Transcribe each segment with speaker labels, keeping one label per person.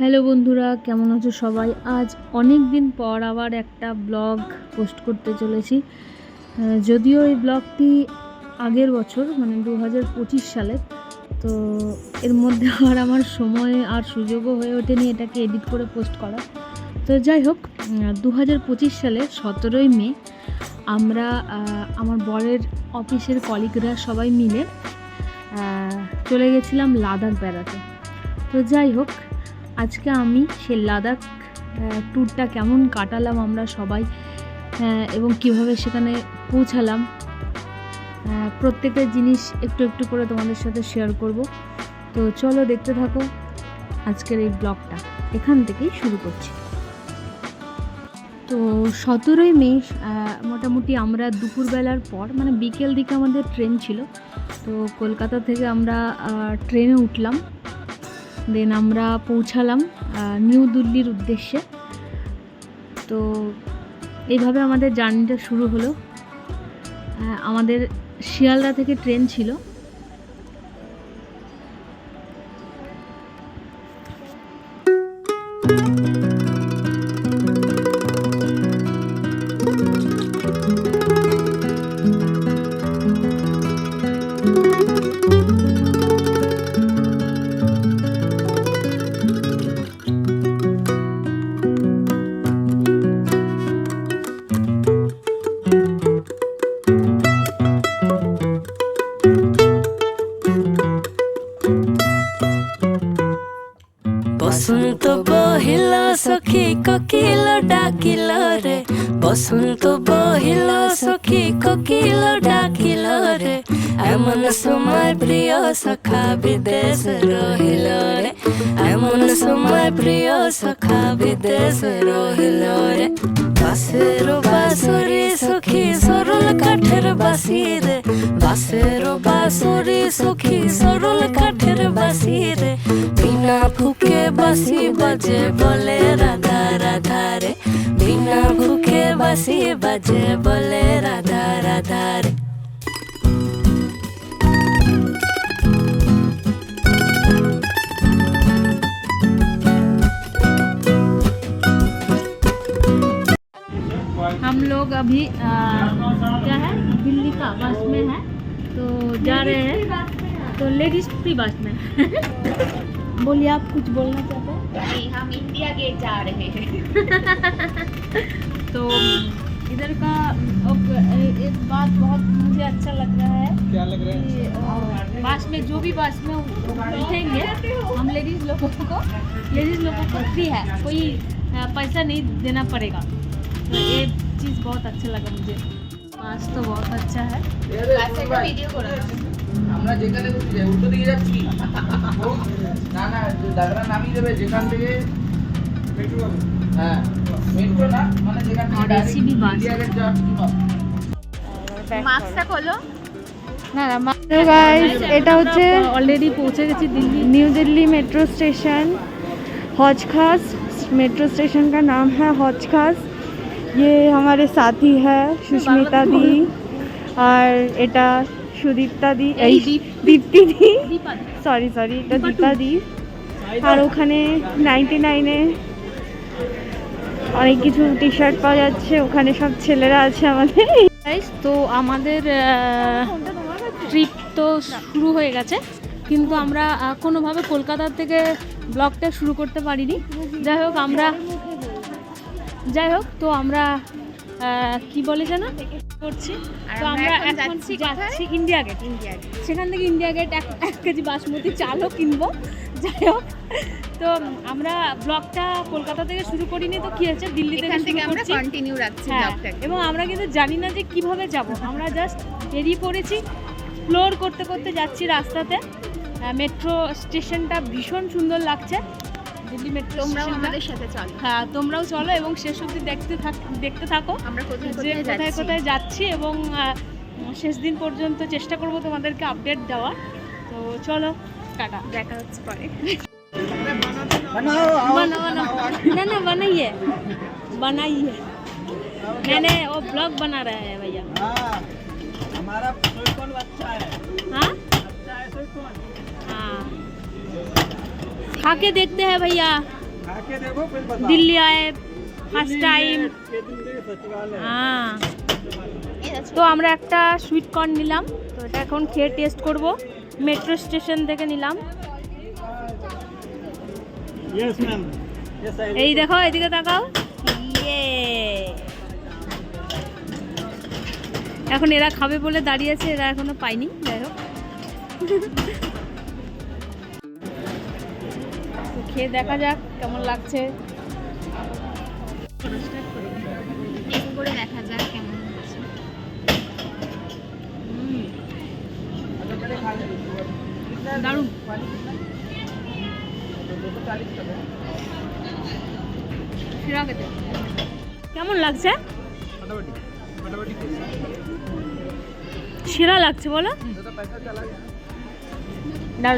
Speaker 1: Hello বন্ধুরা, কেমন আছো সবাই? আজ অনেক দিন পর আবার একটা ব্লগ পোস্ট করতে চলেছি। যদিও এই ব্লগটি আগের বছর মানে 2025 সালে, তো এর মধ্যে আর আমার সময় আর সুযোগও হয়ে ওঠেনি এটাকে এডিট করে পোস্ট করা। তো যাই হোক, 2025 সালে 17ই মে আমরা আমার বরের অফিসের কলিগরা সবাই মিলে চলে গেছিলাম লাদাখ বেড়াতে। তো যাই হোক, আজকে আমি সেই লাদাখ ট্যুরটা কেমন কাটালাম আমরা সবাই এবং কিভাবে সেখানে পৌঁছালাম, প্রত্যেকটা জিনিস একটু একটু করে তোমাদের সাথে শেয়ার করব। তো চলো দেখতে থাকো আজকের এই ব্লগটা, এখান থেকেই শুরু করছি। তো 17ই মে মোটামুটি আমরা দুপুরবেলার পর মানে বিকেল দিকে আমাদের ট্রেন ছিল। তো কলকাতা থেকে আমরা ট্রেনে উঠলাম, দেন আমরা পৌঁছালাম নিউ দিল্লির উদ্দেশ্যে। তো এইভাবে আমাদের জার্নিটা শুরু হলো। আমাদের শিয়ালদা থেকে ট্রেন ছিল।
Speaker 2: বসন্ত বহিল সখী কোকিল ডাকিল রে, বসন্ত বহিল সখী কোকিল ডাকিল রে, এমন সময় প্রিয় সখা বিদেশ রহিল রে, এমন সময় প্রিয় সখা বিদেশ রহিল রে। বাঁশের বাঁশুরি সখী সরল কাঠের বাঁশি রে, বাঁশের বাঁশুরি সখী সরল কাঠের বাঁশি রে, বিনা ফুকে বাঁশি বাজে বলে রাধা রাধা রে, বিনা ফুকে বাঁশি বাজে বলে রাধা রাধা রে।
Speaker 1: हम लोग अभी क्या है, दिल्ली का बस में है, तो जा रहे हैं। तो लेडीज फ्री बस में बोलिए, आप कुछ बोलना चाहते हैं?
Speaker 3: नहीं, हम इंडिया गेट जा रहे हैं।
Speaker 1: तो इधर का एक बात बहुत मुझे अच्छा लग रहा है।
Speaker 4: क्या लग रहा है?
Speaker 1: कि बस में जो भी बस में उठेंगे हम लेडीज़ लोगों को फ्री है, कोई पैसा नहीं देना पड़ेगा। तो ये चीज़ बहुत अच्छा लगा मुझे। बस तो बहुत अच्छा है।
Speaker 3: ভিডিও করে
Speaker 4: আমরা যেখানে ঘুরতে যাই উল্টো দিকে যাচ্ছি না না, দাদরা নামিয়ে দেবে যেখান থেকে মেট্রো। হ্যাঁ, মেট্রো না মানে যেখান থেকে
Speaker 1: আর AC भी বাস
Speaker 4: ইন্ডিয়া গেট যাওয়ার কি পাবো।
Speaker 3: মাস্কটা খোলো।
Speaker 1: না না,
Speaker 5: हेलो गाइस, এটা হচ্ছে
Speaker 1: অলরেডি পৌঁছে গেছি Delhi.
Speaker 5: New Delhi metro station, हौज खास। मेट्रो स्टेशन का नाम है हौज खास। ये हमारे साथी है सुष्मिता दी और এটা সুদীপ্তা দি, এই দীপ্তি দি, সরি এটা দীপা দি। আর ওখানে 99-এ অনেক কিছু টি শার্ট পাওয়া যাচ্ছে, ওখানে সব ছেলেরা আছে আমাদের।
Speaker 1: তো আমাদের ট্রিপ তো শুরু হয়ে গেছে, কিন্তু আমরা কোনোভাবে কলকাতা থেকে ব্লগটা শুরু করতে পারিনি। যাই হোক তো আমরা কি বলে যেন করছি। তো আমরা এখন যাচ্ছি ইন্ডিয়া গেট। সেখান থেকে ইন্ডিয়া গেট 1 কেজি বাসমতি চালও কিনবো। যাই হোক, তো আমরা ব্লগটা কলকাতা থেকে শুরু করিনি, তো কি হচ্ছে দিল্লি থেকে শুরু
Speaker 3: আমরা
Speaker 1: করছি।
Speaker 3: কন্টিনিউ রাখছি
Speaker 1: হ্যাঁ,
Speaker 3: ব্লগটাকে।
Speaker 1: এবং আমরা কিন্তু জানি না যে কিভাবে যাব। আমরা জাস্ট বেরিয়ে পড়েছি, ফ্লোর করতে করতে যাচ্ছি রাস্তাতে। মেট্রো স্টেশনটা ভীষণ সুন্দর লাগছে, দিল্লি মেট্রো
Speaker 3: তোমরাও
Speaker 1: স্টেশনটা।
Speaker 3: আমাদের সাথে চলো।
Speaker 1: হ্যাঁ, তোমরাও চলো এবং শেষ অবধি দেখতে থাকো
Speaker 3: আমরা কোথায়
Speaker 1: যে
Speaker 3: কোথায়
Speaker 1: কোথায়
Speaker 3: যাচ্ছি।
Speaker 1: কোথায় যাচ্ছি, এবং শেষ দিন পর্যন্ত চেষ্টা করব তোমাদেরকে আপডেট দেওয়ার। তো চলো, টাটা,
Speaker 3: দেখা হচ্ছে পরে।
Speaker 1: बना ना बनाइए मैंने वो ब्लॉग बना रहा है भैया।
Speaker 4: हमारा कौन बच्चा है?
Speaker 1: हाँ
Speaker 4: बच्चा है कौन?
Speaker 1: हाँ, खा के देखते हैं भैया। दिल्ली आए ফার্স্ট টাইম। হ্যাঁ, তো আমরা একটা সুইট কর্ন নিলাম, তো এটা এখন খেয়ে টেস্ট করব। মেট্রো স্টেশন থেকে নিলাম। এই দেখো, এদিকে তাকাও। ইয়ে, এখন এরা খাবে বলে দাঁড়িয়েছে, এরা এখনো পায়নি। যাই হোক, তো খেয়ে দেখা যাক কেমন লাগছে।
Speaker 3: টেস্ট করে দেখা যাক কেমন হচ্ছে।
Speaker 1: দারুণ। কেমন লাগছে? সেরা লাগছে বলো।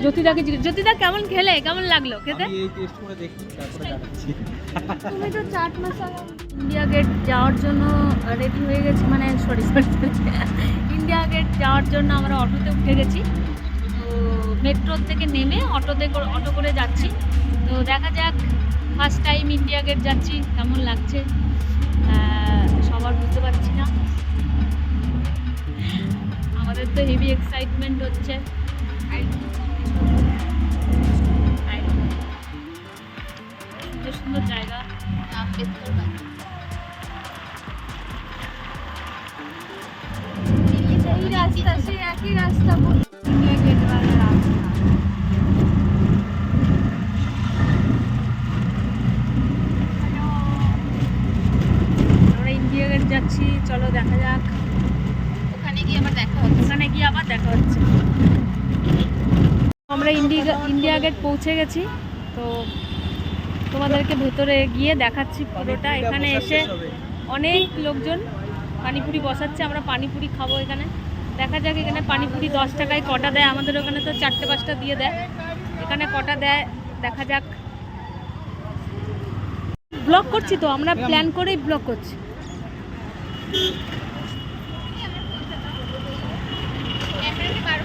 Speaker 1: জ্যোতিদাকে জিজ্ঞেস, জ্যোতিদা কেমন খেলে, কেমন লাগলো খেতে? তুমি তো চাট মশলা। ইন্ডিয়া গেট যাওয়ার জন্য রেডি হয়ে গেছি, মানে সরি ইন্ডিয়া গেট যাওয়ার জন্য আমরা অটোতে উঠে গেছি। তো মেট্রো থেকে নেমে অটো করে যাচ্ছি। তো দেখা যাক, ফার্স্ট টাইম ইন্ডিয়া গেট যাচ্ছি, কেমন লাগছে সবার বুঝতে পারছি না। আমাদের তো হেভি এক্সাইটমেন্ট হচ্ছে। সুন্দর সুন্দর জায়গা। এই রাস্তা, সেই একই রাস্তা, ইন্ডিয়া গেট वाला রাস্তা। আমরা ইন্ডিয়া গেট যাচ্ছি, চলো দেখা যাক।
Speaker 3: ওখানে গিয়ে আবার দেখা হচ্ছে।
Speaker 1: আমরা ইন্ডিয়া গেট পৌঁছে গেছি। তো তোমাদেরকে ভেতরে গিয়ে দেখাচ্ছি পুরোটা। এখানে এসে অনেক লোকজন পানিপুরি বসাচ্ছে, আমরা পানিপুরি খাবো এখানে। দেখা যাক এখানে পানিপুরি 10 টাকায় কটা দেয়। আমাদের ওখানে তো 4টে-5টা দিয়ে দেয়, এখানে কটা দেয় দেখা যাক। ব্লগ করছি তো, আমরা প্ল্যান করেই ব্লগ করছি।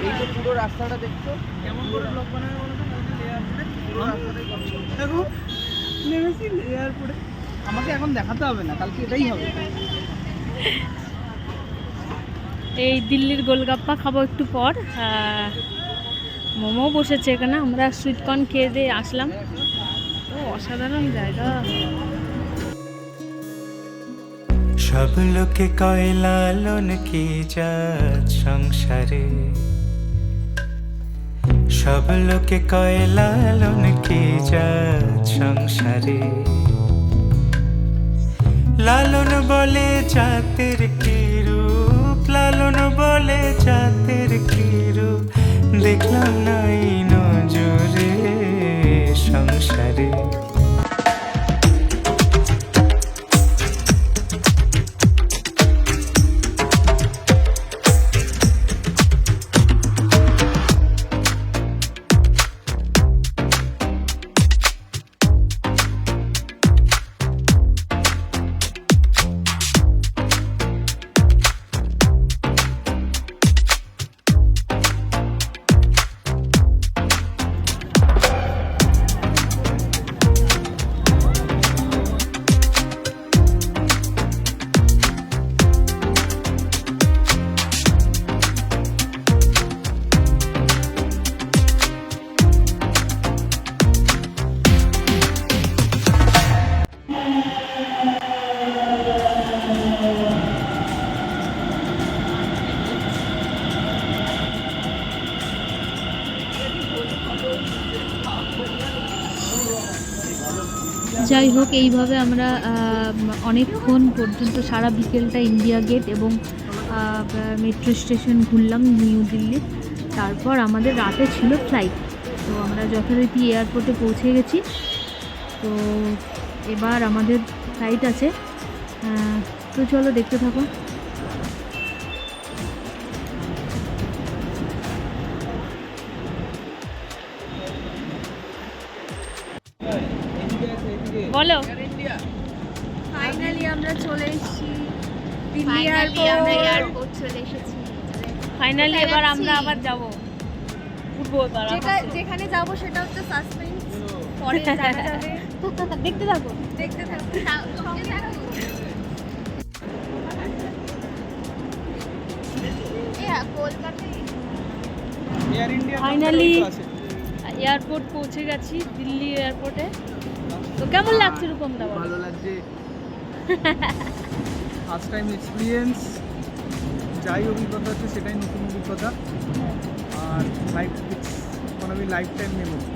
Speaker 4: এই যে পুরো রাস্তাটা দেখছো, কেমন করে ব্লক বানাবে বলো তো? পুরো রাস্তাটাই করছো। দেখো নেমেছি এয়ারপোর্টে। আমাকে এখন দেখাতে হবে না, কালকে এটাই হবে।
Speaker 1: এই দিল্লির গোলগাপ্পা খাবো একটু পর। মোমো বসেছে এখানে, আমরা সুইট কর্ন খেয়ে দিয়ে আসলাম। ও অসাধারণ জায়গা।
Speaker 6: সব লোকে কয় লালন কি জাত সংসারে, সব লোকে কয় লালন কি জাত সংসারে। লালন বলে জাতের কি রূপ, লালন বলে জাতের কি রূপ, দেখলাম না এই নজরে সংসারে।
Speaker 1: যাই হোক, এইভাবে আমরা অনেকক্ষণ পর্যন্ত সারা বিকেলটা ইন্ডিয়া গেট এবং মেট্রো স্টেশন ঘুরলাম নিউ দিল্লির। তারপর আমাদের রাতে ছিল ফ্লাইট, তো আমরা যথারীতি এয়ারপোর্টে পৌঁছে গেছি। তো এবার আমাদের ফ্লাইট আছে, তো চলো দেখতে থাকো। বলো।
Speaker 5: ফাইনালি আমরা চলে এসেছি দিল্লি
Speaker 3: ফাইনালি আমরা
Speaker 5: এয়ারপোর্ট।
Speaker 3: এয়ারপোর্ট চলে এসেছি।
Speaker 1: ফাইনালি
Speaker 3: কোথায়
Speaker 1: এবার
Speaker 3: যাচ্ছি?
Speaker 1: আমরা আবার যাবো, উঠবো এবার।
Speaker 5: যেখানে যাব সেটা হচ্ছে সাসপেন্স।
Speaker 3: পরে জানা যাবে।
Speaker 5: দেখতে থাকো।
Speaker 3: দেখতে থাকো, সঙ্গে থাকো। কলকাতায়
Speaker 4: এয়ার ইন্ডিয়া
Speaker 1: Finally, এয়ারপোর্ট পৌঁছে গেছি, দিল্লি এয়ারপোর্টে। তো কেমন লাগছে রূপমদা? বলো।
Speaker 4: ভালো লাগছে। ফার্স্ট টাইম এক্সপিরিয়েন্স, যাই অভিজ্ঞতা হচ্ছে সেটাই নতুন অভিজ্ঞতা, আর লাইফ আমি life time memory.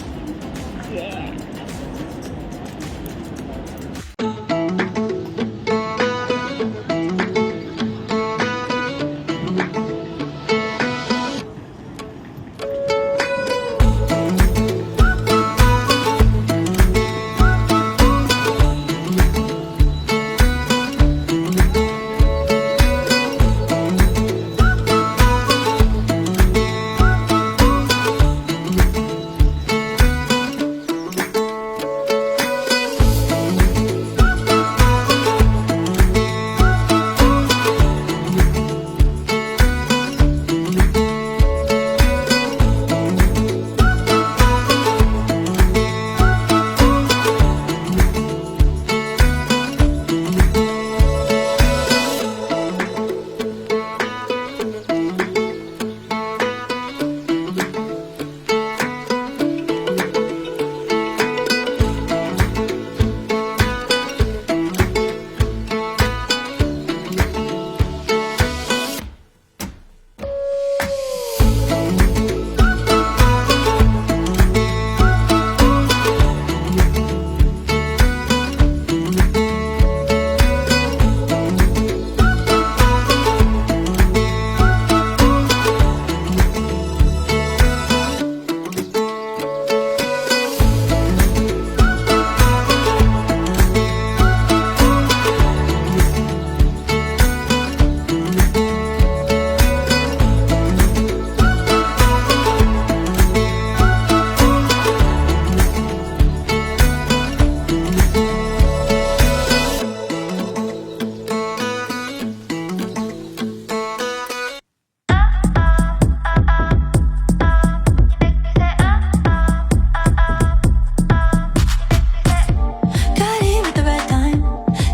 Speaker 2: Got here at the right time.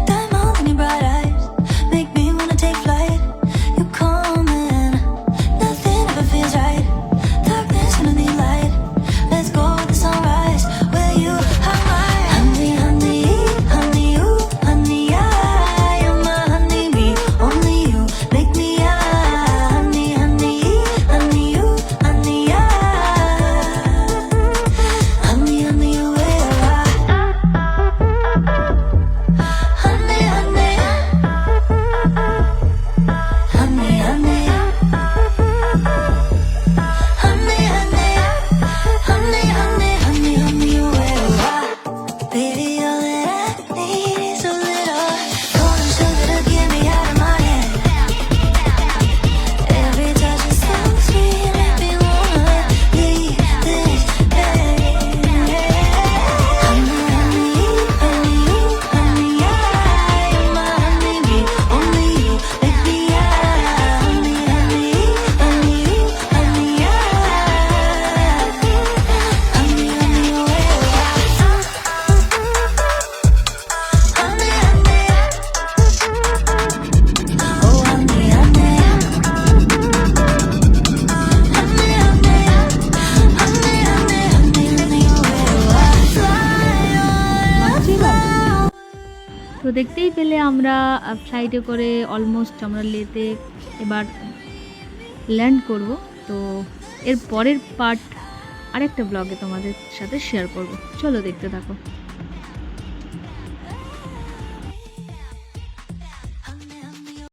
Speaker 2: Diamonds in your bright eyes make me wanna take flight. You coming, nothing ever feels right. Darkness underneath light. Let's go with the sunrise. Where you are my honey, honey, honey, you, honey, you're my honey bee. Only you make me honey, honey, honey, you, honey, honey, honey, you where honey, honey, honey, honey, honey, honey, honey, honey, honey, you where baby, all that I need is a little golden sugar to get me out of my head. Every touch is so sweet, make me wanna leave this bed. Honey, honey, honey, you, honey, you're my honey bee. Only you make me honey, honey, honey, you, honey, honey, honey, you where honey, honey, oh honey, honey, honey, honey, honey, honey, you
Speaker 1: তো দেখতেই পেলে আমরা ফ্লাইটে করে almost আমরা লেতে এবার land করব। তো এর পরের পার্ট আরেকটা ব্লগে তোমাদের সাথে শেয়ার করব, চলো দেখতে থাকো।